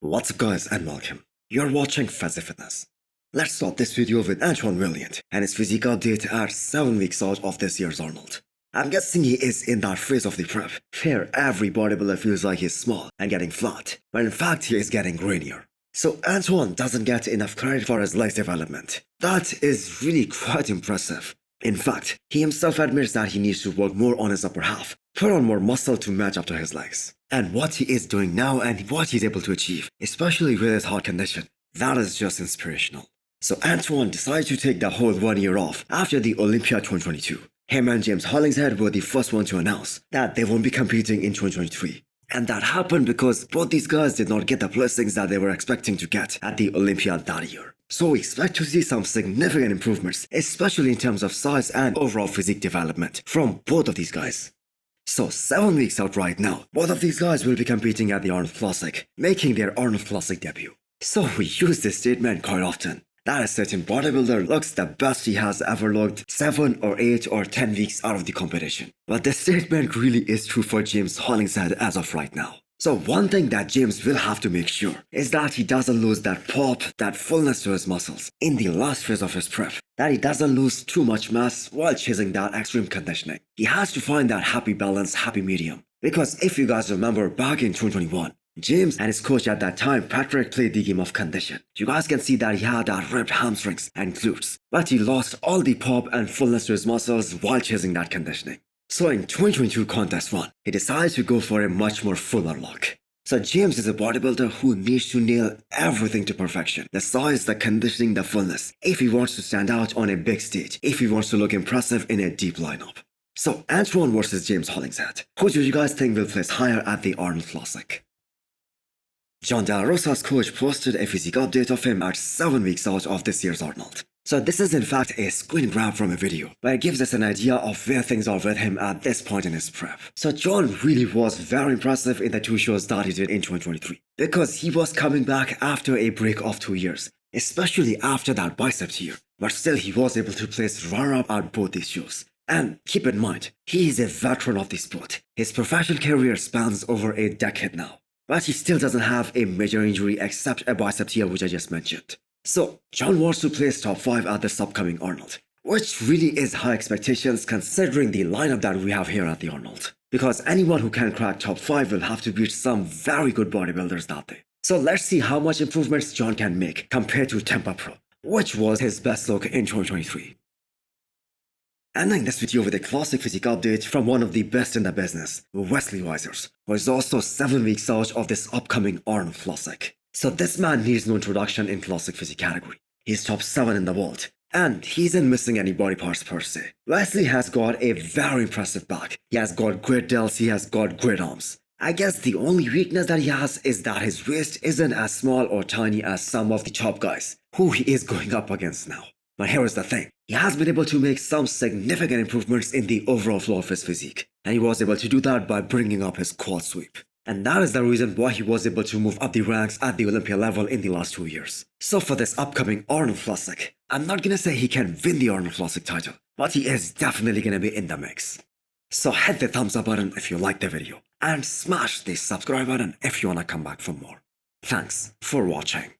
What's up guys and welcome. You're watching Fazi Fitness. Let's start this video with Antoine Willan and his physique update at 7 weeks out of this year's Arnold. I'm guessing he is in that phase of the prep where every bodybuilder feels like he's small and getting flat, but in fact he is getting grainier. So Antoine doesn't get enough credit for his legs development. That is really quite impressive. In fact, he himself admits that he needs to work more on his upper half, put on more muscle to match up to his legs. And what he is doing now and what he's able to achieve, especially with his heart condition, that is just inspirational. So Antoine decided to take the whole 1 year off after the Olympia 2022. Him and James Hollingshead were the first one to announce that they won't be competing in 2023. And that happened because both these guys did not get the blessings that they were expecting to get at the Olympia that year. So we expect to see some significant improvements, especially in terms of size and overall physique development from both of these guys. So 7 weeks out right now, both of these guys will be competing at the Arnold Classic, making their Arnold Classic debut. So we use this statement quite often, that a certain bodybuilder looks the best he has ever looked 7 or 8 or 10 weeks out of the competition. But this statement really is true for James Hollingshead as of right now. So one thing that James will have to make sure is that he doesn't lose that pop, that fullness to his muscles in the last phase of his prep. That he doesn't lose too much mass while chasing that extreme conditioning. He has to find that happy balance, happy medium. Because if you guys remember back in 2021, James and his coach at that time, Patrick, played the game of condition. You guys can see that he had that ripped hamstrings and glutes, but he lost all the pop and fullness to his muscles while chasing that conditioning. So in 2022 Contest 1, he decided to go for a much more fuller look. So James is a bodybuilder who needs to nail everything to perfection. The size, the conditioning, the fullness. If he wants to stand out on a big stage, if he wants to look impressive in a deep lineup. So Antoine versus James Hollingshead. Who do you guys think will place higher at the Arnold Classic? Jon De La Rosa's coach posted a physique update of him at 7 weeks out of this year's Arnold. So this is in fact a screen grab from a video, but it gives us an idea of where things are with him at this point in his prep. So Jon really was very impressive in the 2 shows that he did in 2023, because he was coming back after a break of 2 years, especially after that biceps year, but still he was able to place runner-up at both these shows. And keep in mind, he is a veteran of the sport. His professional career spans over a decade now, but he still doesn't have a major injury except a bicep tear which I just mentioned. So, Jon wants to place top 5 at this upcoming Arnold, which really is high expectations considering the lineup that we have here at the Arnold. Because anyone who can crack top 5 will have to beat some very good bodybuilders that day. So let's see how much improvements Jon can make compared to Tempa Pro, which was his best look in 2023. Ending this video with a classic physique update from one of the best in the business, Wesley Wiers, who is also 7 weeks out of this upcoming Arnold Classic. So this man needs no introduction in classic physique category. He's top 7 in the world, and he isn't missing any body parts per se. Wesley has got a very impressive back. He has got great delts, he has got great arms. I guess the only weakness that he has is that his waist isn't as small or tiny as some of the top guys who he is going up against now. But here is the thing, he has been able to make some significant improvements in the overall flow of his physique, and he was able to do that by bringing up his quad sweep. And that is the reason why he was able to move up the ranks at the Olympia level in the last 2 years. So for this upcoming Arnold Classic, I'm not gonna say he can win the Arnold Classic title, but he is definitely gonna be in the mix. So hit the thumbs up button if you liked the video, and smash the subscribe button if you wanna come back for more. Thanks for watching.